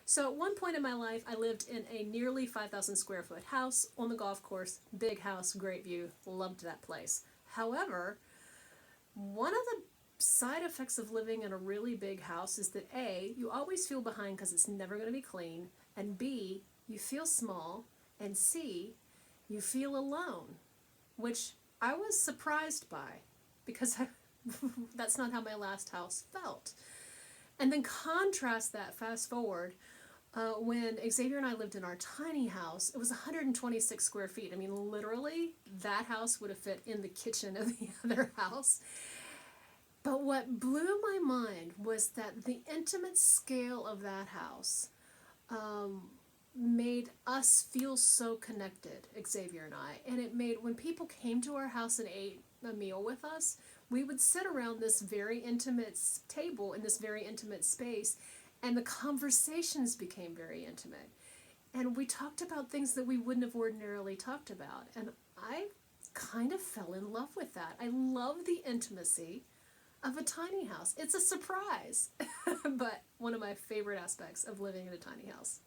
So at one point in my life, I lived in a nearly 5,000 square foot house on the golf course. Big house, great view, loved that place. However, one of the side effects of living in a really big house is that A, you always feel behind because it's never going to be clean, and B, you feel small, and C, you feel alone, which I was surprised by because that's not how my last house felt. And then contrast that, fast forward, when Xavier and I lived in our tiny house, it was 126 square feet. I mean, literally, that house would have fit in the kitchen of the other house. But what blew my mind was that the intimate scale of that house made us feel so connected, Xavier and I. And it made, when people came to our house and ate a meal with us, we would sit around this very intimate table in this very intimate space, and the conversations became very intimate. And we talked about things that we wouldn't have ordinarily talked about. And I kind of fell in love with that. I love the intimacy of a tiny house. It's a surprise, but one of my favorite aspects of living in a tiny house.